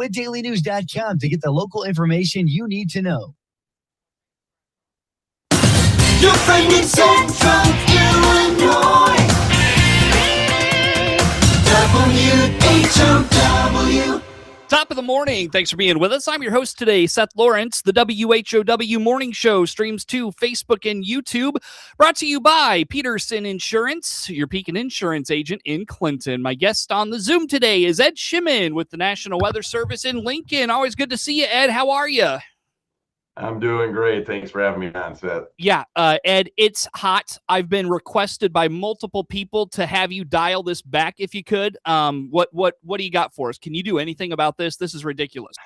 DeWittDailyNews.com to get the local information you need to know. Your friend in Central Illinois. WHOW. Top of the morning. Thanks for being with us. I'm your host today, Seth Lawrence. The WHOW Morning Show streams to Facebook and YouTube. Brought to you by Peterson Insurance, your Pekin Insurance agent in Clinton. My guest on the Zoom today is Ed Shimon with the National Weather Service in Lincoln. Always good to see you, Ed. How are you? I'm doing great. Thanks for having me on, Seth. Yeah, Ed, it's hot. I've been requested by multiple people to have you dial this back if you could. What do you got for us? Can you do anything about this? This is ridiculous.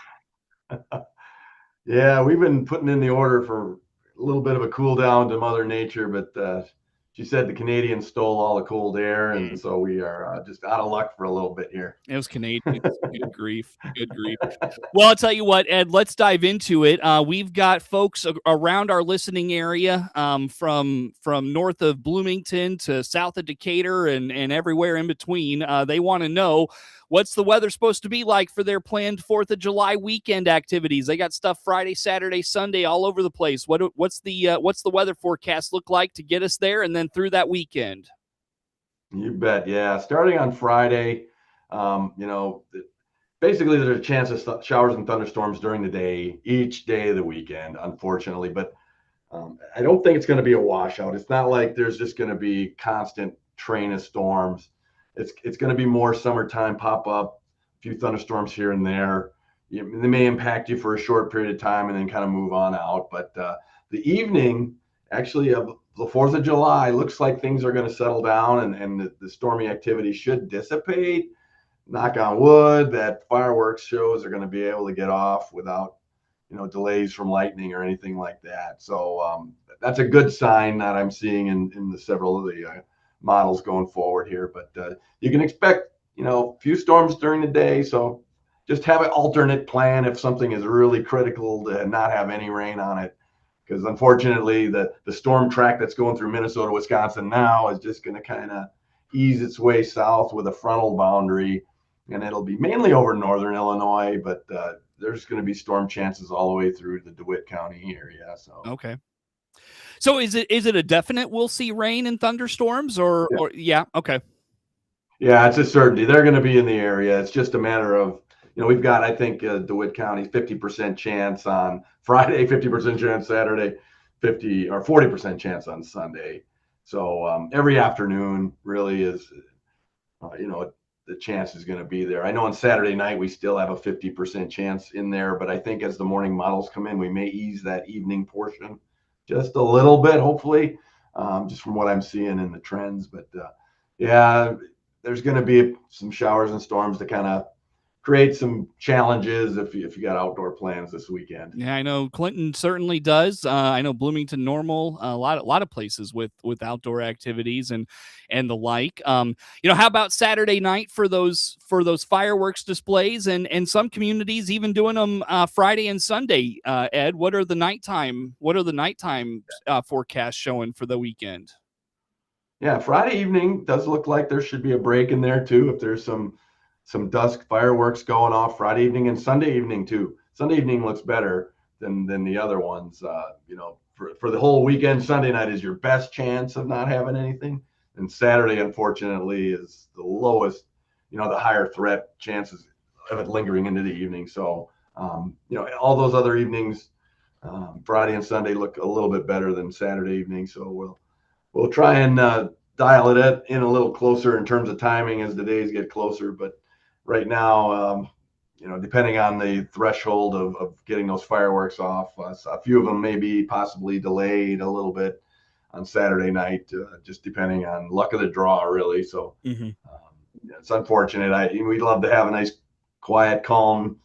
Yeah, we've been putting in the order for a little bit of a cool down to Mother Nature, but she said the Canadians stole all the cold air, and so we are just out of luck for a little bit here. It was Canadians. Good grief. Good grief. Well, I'll tell you what, Ed, let's dive into it. We've got folks around our listening area from north of Bloomington to south of Decatur and everywhere in between. They want to know, what's the weather supposed to be like for their planned 4th of July weekend activities? They got stuff Friday, Saturday, Sunday all over the place. What's the weather forecast look like to get us there and then through that weekend? You bet. Yeah. Starting on Friday, basically there's a chance of showers and thunderstorms during the day, each day of the weekend, unfortunately. But I don't think it's going to be a washout. It's not like there's just going to be constant train of storms. It's going to be more summertime pop up, a few thunderstorms here and there. They may impact you for a short period of time and then kind of move on out. But the evening, actually, of the 4th of July, looks like things are going to settle down and the stormy activity should dissipate. Knock on wood, that fireworks shows are going to be able to get off without, delays from lightning or anything like that. So that's a good sign that I'm seeing in the several of the models going forward here. But you can expect, a few storms during the day. So just have an alternate plan if something is really critical to not have any rain on it. Because unfortunately, the storm track that's going through Minnesota, Wisconsin now is just going to kind of ease its way south with a frontal boundary. And it'll be mainly over northern Illinois, but there's going to be storm chances all the way through the DeWitt County area. So okay. So is it a definite we'll see rain and thunderstorms or yeah, okay. Yeah, it's a certainty. They're going to be in the area. It's just a matter of, we've got, I think, DeWitt County 50% chance on Friday, 50% chance Saturday, 50 or 40% chance on Sunday. So every afternoon really is, the chance is going to be there. I know on Saturday night we still have a 50% chance in there, but I think as the morning models come in, we may ease that evening portion just a little bit, hopefully, just from what I'm seeing in the trends. But there's going to be some showers and storms to kind of create some challenges if you got outdoor plans this weekend. Yeah, I know Clinton certainly does. I know Bloomington normal, a lot of places with outdoor activities and the like. How about Saturday night for those fireworks displays and some communities even doing them Friday and Sunday? Ed, what are the nighttime forecasts showing for the weekend? Yeah, Friday evening does look like there should be a break in there too. If there's some dusk fireworks going off Friday evening and Sunday evening too. Sunday evening looks better than the other ones. For the whole weekend, Sunday night is your best chance of not having anything. And Saturday, unfortunately, is the lowest, the higher threat chances of it lingering into the evening. So, all those other evenings, Friday and Sunday look a little bit better than Saturday evening. So we'll try and dial it in a little closer in terms of timing as the days get closer. But right now, depending on the threshold of getting those fireworks off, a few of them may be possibly delayed a little bit on Saturday night, just depending on luck of the draw, really. So it's unfortunate. We'd love to have a nice, quiet, calm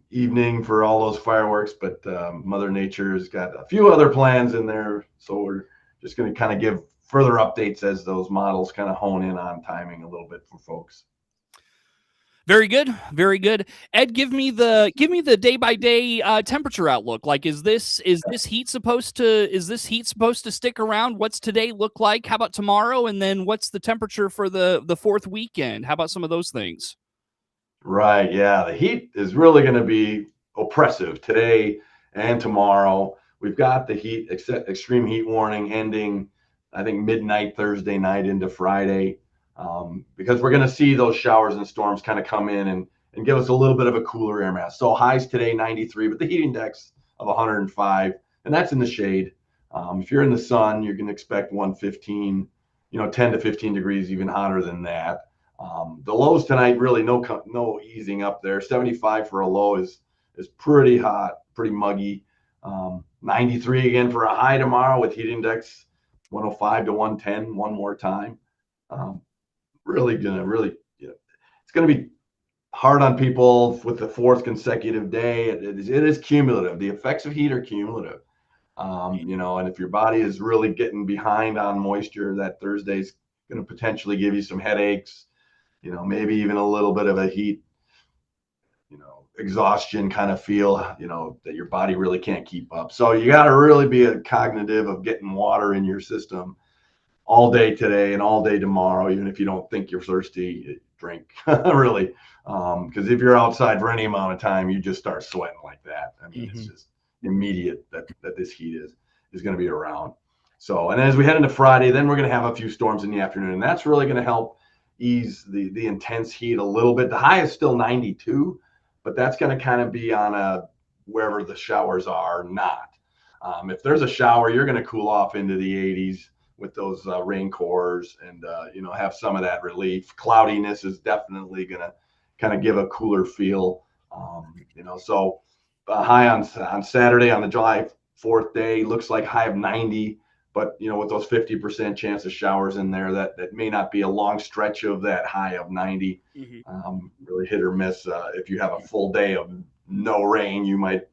evening for all those fireworks, but Mother Nature's got a few other plans in there. So we're just going to kind of give further updates as those models kind of hone in on timing a little bit for folks. Very good, very good. Ed, give me the day by day temperature outlook. Like, is this heat supposed to stick around? What's today look like? How about tomorrow? And then what's the temperature for the fourth weekend? How about some of those things? Right. Yeah. The heat is really going to be oppressive today and tomorrow. We've got the extreme heat warning ending, I think, midnight Thursday night into Friday, because we're going to see those showers and storms kind of come in and give us a little bit of a cooler air mass. So highs today, 93, but the heat index of 105, and that's in the shade. If you're in the sun, you're going to expect 115, 10 to 15 degrees, even hotter than that. The lows tonight, really no easing up there. 75 for a low is pretty hot, pretty muggy. 93 again for a high tomorrow with heat index 105 to 110 one more time. It's gonna be hard on people with the fourth consecutive day. It is cumulative. The effects of heat are cumulative. And if your body is really getting behind on moisture, that Thursday's going to potentially give you some headaches, maybe even a little bit of a heat, exhaustion kind of feel, that your body really can't keep up. So you got to really be cognitive of getting water in your system all day today and all day tomorrow. Even if you don't think you're thirsty, drink really. Because if you're outside for any amount of time, you just start sweating like that. I mean, It's just immediate that this heat is going to be around. So, and as we head into Friday, then we're going to have a few storms in the afternoon, and that's really going to help ease the intense heat a little bit. The high is still 92, but that's going to kind of be on wherever the showers are not. If there's a shower, you're going to cool off into the 80s with those rain cores and have some of that relief. Cloudiness is definitely going to kind of give a cooler feel. So high on Saturday on the July 4th day looks like high of 90. But with those 50% chance of showers in there, that may not be a long stretch of that high of 90. Really hit or miss. If you have a full day of no rain, you might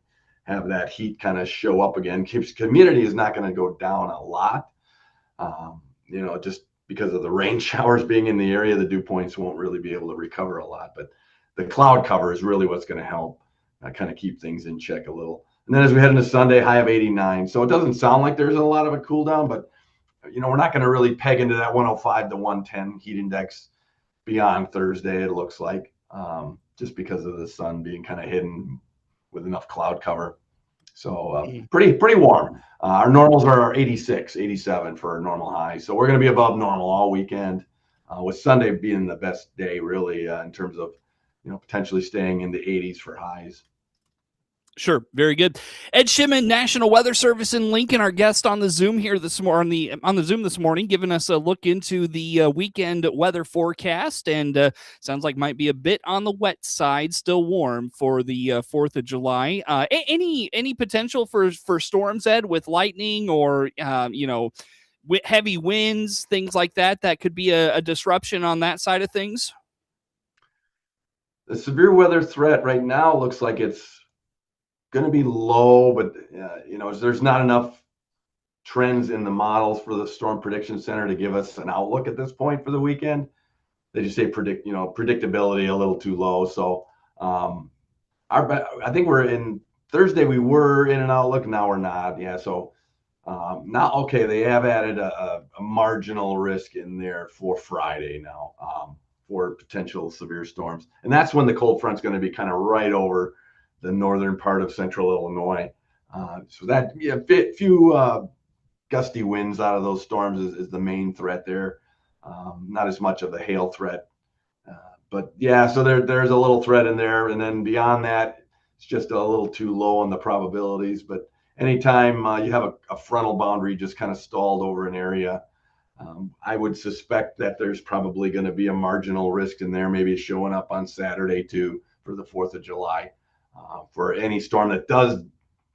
have that heat kind of show up again. Humidity is not going to go down a lot, just because of the rain showers being in the area. The dew points won't really be able to recover a lot, but the cloud cover is really what's going to help kind of keep things in check a little. And then as we head into Sunday, high of 89. So it doesn't sound like there's a lot of a cool down, but we're not going to really peg into that 105 to 110 heat index beyond Thursday, it looks like, just because of the sun being kind of hidden with enough cloud cover. So pretty warm. Our normals are 86, 87 for a normal high. So we're going to be above normal all weekend, with Sunday being the best day really in terms of potentially staying in the 80s for highs. Sure. Very good. Ed Shimon, National Weather Service in Lincoln, our guest on the Zoom here this morning, on the Zoom this morning, giving us a look into the weekend weather forecast, and sounds like might be a bit on the wet side, still warm for the 4th of July. Any potential for storms, Ed, with lightning or heavy winds, things like that could be a disruption on that side of things? The severe weather threat right now looks like it's going to be low, but there's not enough trends in the models for the Storm Prediction Center to give us an outlook at this point for the weekend. They just say predictability a little too low. So I think we're in Thursday. We were in an outlook. Now we're not. Yeah. So now, okay, they have added a marginal risk in there for Friday now for potential severe storms, and that's when the cold front's going to be kind of right over the northern part of central Illinois. So that few gusty winds out of those storms is the main threat there. Not as much of the hail threat, but yeah. So there's a little threat in there, and then beyond that, it's just a little too low on the probabilities. But anytime you have a frontal boundary just kind of stalled over an area, I would suspect that there's probably going to be a marginal risk in there, maybe showing up on Saturday too for the 4th of July. For any storm that does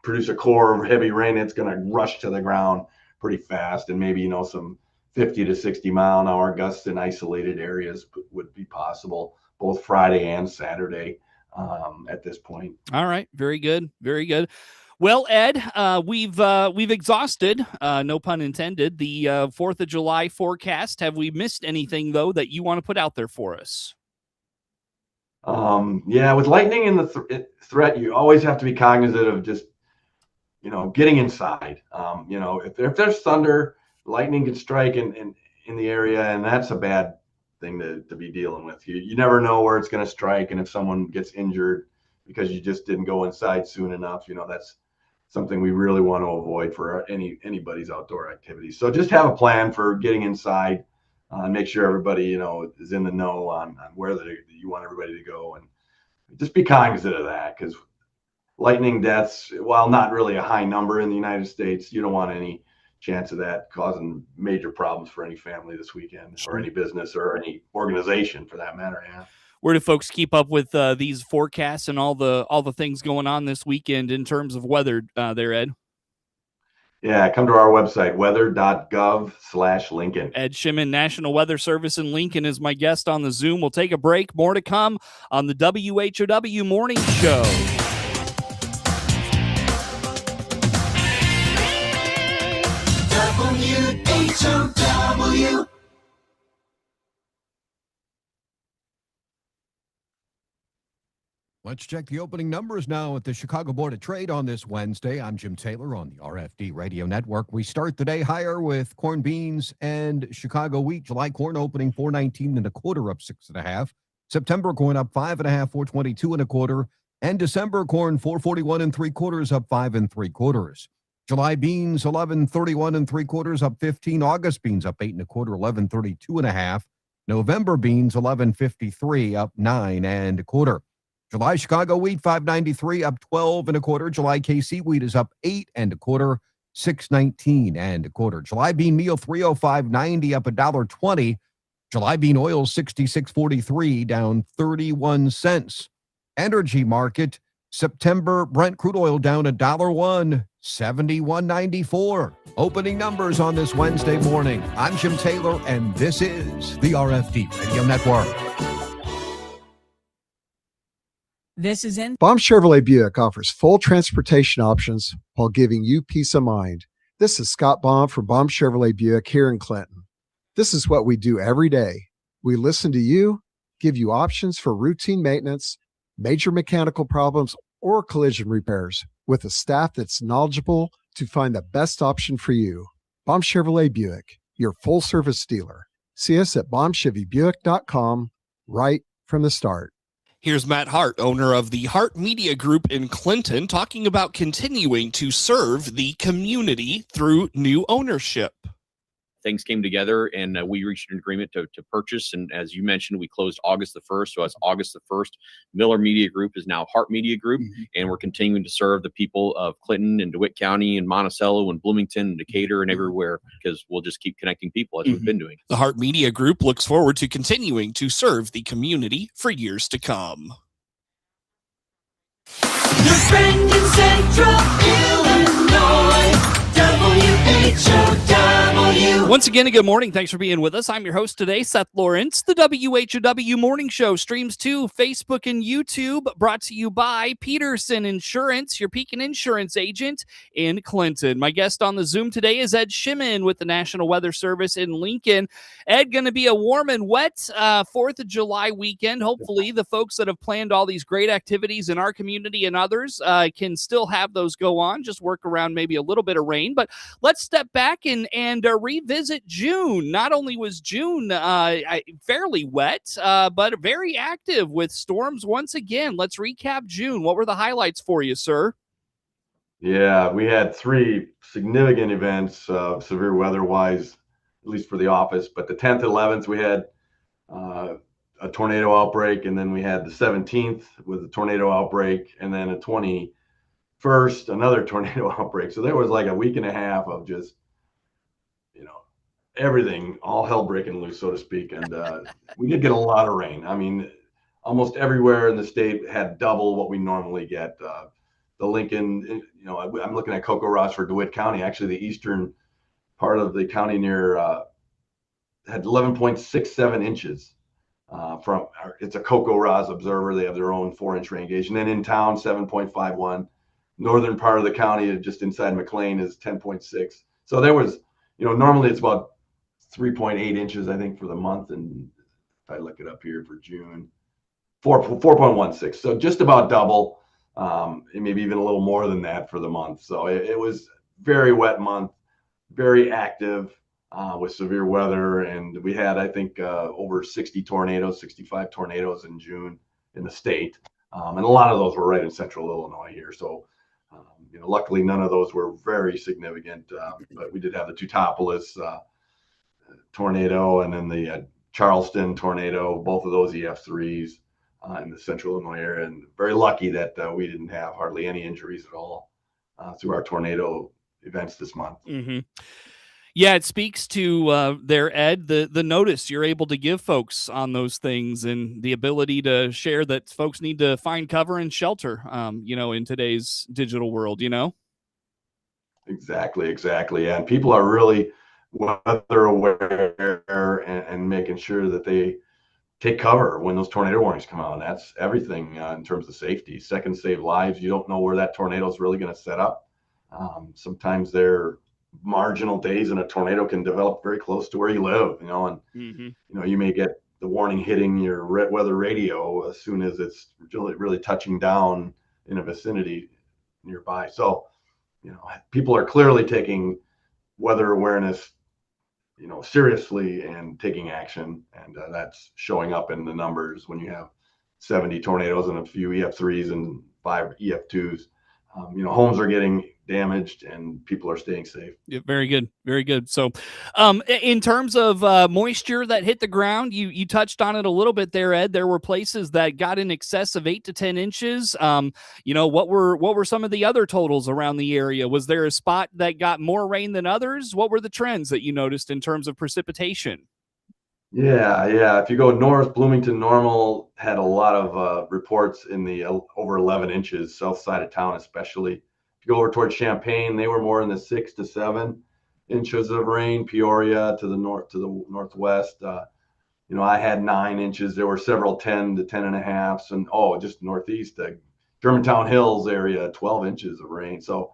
produce a core of heavy rain, it's going to rush to the ground pretty fast, and maybe some 50 to 60 mile an hour gusts in isolated areas would be possible both Friday and Saturday at this point. All right, very good, very good. Well, Ed, we've exhausted, no pun intended, the 4th of July forecast. Have we missed anything though that you want to put out there for us? Yeah, with lightning in the threat, you always have to be cognizant of just, getting inside. If there's thunder, lightning could strike in the area, and that's a bad thing to be dealing with. You never know where it's going to strike, and if someone gets injured because you just didn't go inside soon enough, that's something we really want to avoid for anybody's outdoor activities. So just have a plan for getting inside, and make sure everybody is in the know on where you want everybody to go, and just be cognizant of that, because lightning deaths, while not really a high number in the United States, you don't want any chance of that causing major problems for any family this weekend, or any business or any organization for that matter. Yeah. Where do folks keep up with these forecasts and all the things going on this weekend in terms of weather there, Ed? Yeah, come to our website, weather.gov/Lincoln. Ed Shimon, National Weather Service in Lincoln, is my guest on the Zoom. We'll take a break. More to come on the WHOW Morning Show. WHOW. Let's check the opening numbers now at the Chicago Board of Trade on this Wednesday. I'm Jim Taylor on the RFD Radio Network. We start the day higher with corn, beans, and Chicago wheat. July corn opening 4.19 1/4, up 6.5. September corn up 5.5, 4.22 1/4, and December corn 4.41 3/4, up 5 3/4. July beans 11.31 3/4, up 15. August beans up 8 1/4, 11.32 1/2. November beans 11.53, up 9 1/4. July Chicago wheat 5.93, up 12 1/4. July KC wheat is up 8 1/4, 6.19 1/4. July bean meal 305.90, up $1.20. July bean oil 66.43, down 31 cents. Energy market, September Brent crude oil down $1.01, 71.94. Opening numbers on this Wednesday morning. I'm Jim Taylor, and this is the RFD Radio Network. This is in. Baum Chevrolet Buick offers full transportation options while giving you peace of mind. This is Scott Baum from Baum Chevrolet Buick here in Clinton. This is what we do every day. We listen to you, give you options for routine maintenance, major mechanical problems, or collision repairs with a staff that's knowledgeable to find the best option for you. Baum Chevrolet Buick, your full service dealer. See us at baumchevybuick.com right from the start. Here's Matt Hart, owner of the Hart Media Group in Clinton, talking about continuing to serve the community through new ownership. Things came together and we reached an agreement to purchase. And as you mentioned, we closed August the 1st. So as August the 1st, Miller Media Group is now Hart Media Group. And we're continuing to serve the people of Clinton and DeWitt County and Monticello and Bloomington and Decatur and everywhere, because we'll just keep connecting people as we've been doing. The Hart Media Group looks forward to continuing to serve the community for years to come. Your friend in Central Illinois, WHOW. Once again, a good morning. Thanks for being with us. I'm your host today, Seth Lawrence. The WHOW Morning Show streams to Facebook and YouTube, brought to you by Peterson Insurance, your Pekin Insurance agent in Clinton. My guest on the Zoom today is Ed Shimon with the National Weather Service in Lincoln. Ed, going to be a warm and wet 4th of July weekend. Hopefully, the folks that have planned all these great activities in our community and others can still have those go on. Just work around maybe a little bit of rain. But let's step back and revisit June. Not only was June fairly wet, but very active with storms once again. Let's recap June. What were the highlights for you, sir? Yeah, we had 3 significant events, severe weather-wise, at least for the office. But the 10th and 11th, we had a tornado outbreak, and then we had the 17th with a tornado outbreak, and then a 21st, another tornado outbreak. So there was like a week and a half of just, everything, all hell breaking loose, so to speak. And we did get a lot of rain. I mean, almost everywhere in the state had double what we normally get. The Lincoln, I'm looking at Cocoa Ross for DeWitt County. Actually, the eastern part of the county near had 11.67 inches. It's a Cocoa Ross observer. They have their own 4-inch rain gauge. And then in town, 7.51. Northern part of the county, just inside McLean, is 10.6. So there was, normally it's about 3.8 inches, I think, for the month. And if I look it up here for June, 4.16. So just about double, and maybe even a little more than that for the month. So it was very wet month, very active. with severe weather. And we had, I think, over 60 tornadoes, 65 tornadoes in June in the state. And a lot of those were right in central Illinois here. So, luckily none of those were very significant, but we did have the Teutopolis tornado and then the Charleston tornado, both of those EF3s in the central Illinois area. And very lucky that we didn't have hardly any injuries at all through our tornado events this month. Mm-hmm. Yeah, it speaks to there, Ed, the notice you're able to give folks on those things and the ability to share that folks need to find cover and shelter, in today's digital world, Exactly. And people are really weather aware and making sure that they take cover when those tornado warnings come out. And that's everything in terms of safety. Seconds save lives. You don't know where that tornado is really going to set up. Sometimes they're marginal days in a tornado can develop very close to where you live, and you may get the warning hitting your weather radio as soon as it's really touching down in a vicinity nearby. So, people are clearly taking weather awareness, seriously and taking action. And that's showing up in the numbers when you have 70 tornadoes and a few EF3s and 5 EF2s. Homes are getting damaged and people are staying safe. Yeah, very good. Very good. So in terms of moisture that hit the ground, you touched on it a little bit there, Ed. There were places that got in excess of 8 to 10 inches. What were some of the other totals around the area? Was there a spot that got more rain than others? What were the trends that you noticed in terms of precipitation? Yeah. If you go north, Bloomington Normal had a lot of reports in the over 11 inches, south side of town especially. If you go over towards Champaign, they were more in the 6 to 7 inches of rain. Peoria to the northwest, I had 9 inches. There were several 10 to 10 and a halves, and just northeast, Germantown Hills area, 12 inches of rain. So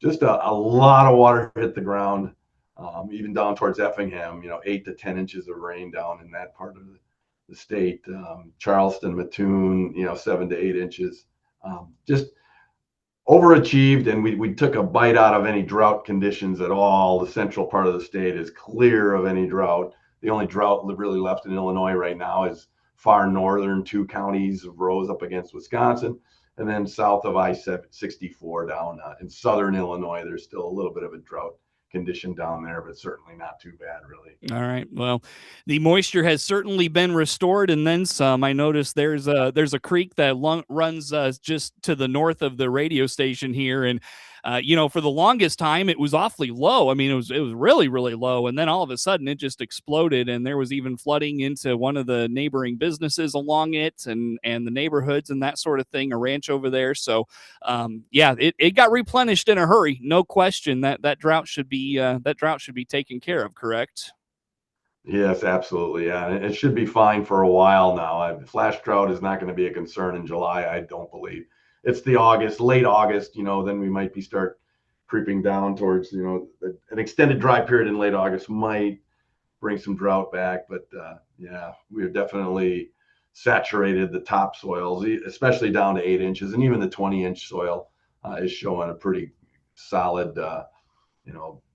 just a lot of water hit the ground. Even down towards Effingham, 8 to 10 inches of rain down in that part of the state. Charleston, Mattoon, 7 to 8 inches. Just overachieved, and we took a bite out of any drought conditions at all. The central part of the state is clear of any drought. The only drought really left in Illinois right now is far northern 2 counties of Rose up against Wisconsin, and then south of I-64 down in southern Illinois. There's still a little bit of a drought condition down there, but certainly not too bad, really. All right. Well, the moisture has certainly been restored, and then some. I noticed there's a creek that runs just to the north of the radio station here, and for the longest time it was awfully low. I mean, it was really, really low, and then all of a sudden it just exploded, and there was even flooding into one of the neighboring businesses along it, and the neighborhoods and that sort of thing. A ranch over there, so it got replenished in a hurry. No question that drought should be taken care of. Correct? Yes, absolutely. Yeah, and it should be fine for a while now. Flash drought is not going to be a concern in July, I don't believe. It's the late August, then we might start creeping down towards, an extended dry period in late August might bring some drought back. But we're definitely saturated the topsoils, especially down to 8 inches, and even the 20-inch soil is showing a pretty solid,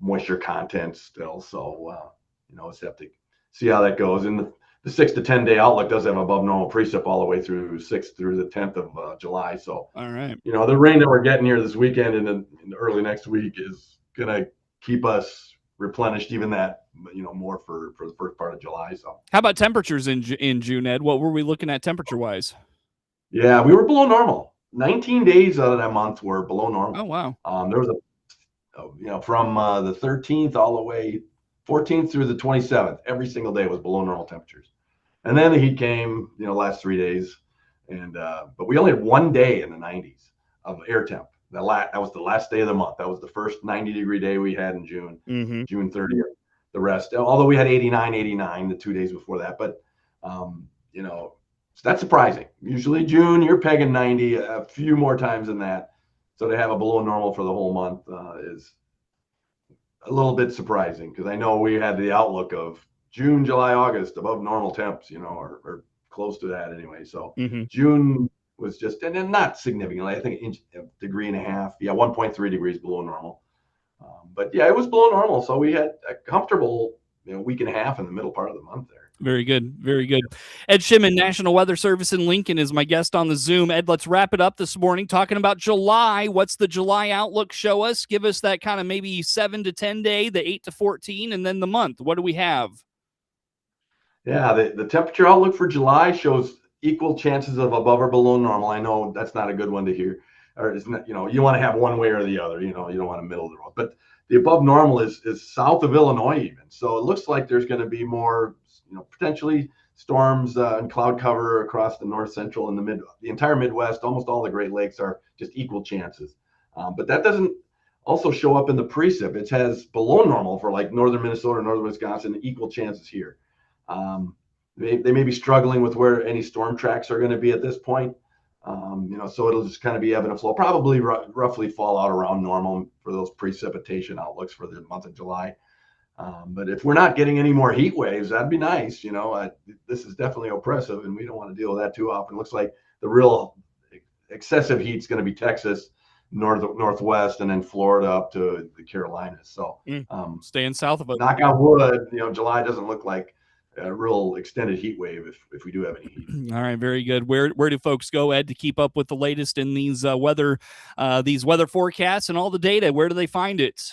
moisture content still. So, let's have to see how that goes. And the 6 to 10 day outlook does have above normal precip all the way through 6th through the 10th of July. So, all right, the rain that we're getting here this weekend and in early next week is going to keep us replenished, even that, more for the first part of July. So, how about temperatures in June, Ed? What were we looking at temperature wise? Yeah, we were below normal. 19 days out of that month were below normal. Oh, wow. There was from the 13th all the way 14th through the 27th, every single day was below normal temperatures. And then the heat came, last 3 days. And, but we only had 1 day in the 90s of air temp. That was the last day of the month. That was the first 90-degree day we had in June, June 30th. The rest, although we had 89 the 2 days before that. But, so that's surprising. Usually June, you're pegging 90 a few more times than that. So to have a below normal for the whole month is a little bit surprising, because I know we had the outlook of June, July, August above normal temps, or close to that anyway. So June was just, and then not significantly, I think a degree and a half, 1.3 degrees below normal. But yeah, it was below normal. So we had a comfortable, week and a half in the middle part of the month there. Very good. Very good. Ed Shimon, National Weather Service in Lincoln, is my guest on the Zoom. Ed, let's wrap it up this morning talking about July. What's the July outlook show us? Give us that kind of maybe 7 to 10 day, the 8 to 14, and then the month. What do we have? Yeah, the temperature outlook for July shows equal chances of above or below normal. I know that's not a good one to hear, or it's not, you want to have one way or the other. You don't want a middle of the road. But the above normal is south of Illinois even. So it looks like there's going to be more, potentially storms and cloud cover across the north central and the entire Midwest. Almost all the Great Lakes are just equal chances. But that doesn't also show up in the precip. It has below normal for like northern Minnesota, northern Wisconsin, equal chances here. They may be struggling with where any storm tracks are going to be at this point. So it'll just kind of be ebb and flow, probably roughly fall out around normal for those precipitation outlooks for the month of July. But if we're not getting any more heat waves, that'd be nice. This is definitely oppressive, and we don't want to deal with that too often. Looks like the real excessive heat is going to be Texas, northwest, and then Florida up to the Carolinas. So staying south of it. Knock on wood, July doesn't look like a real extended heat wave if we do have any heat. All right, very good. Where do folks go, Ed, to keep up with the latest in these weather forecasts and all the data? Where do they find it?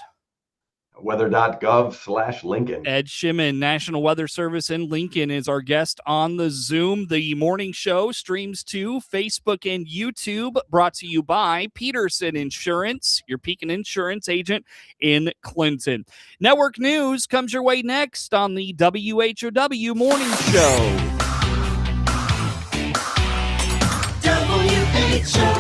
Weather.gov/Lincoln. Ed Shimon, National Weather Service in Lincoln, is our guest on the Zoom. The morning show streams to Facebook and YouTube, brought to you by Peterson Insurance, your Pekin Insurance agent in Clinton. Network news comes your way next on the WHOW Morning Show. WHOW.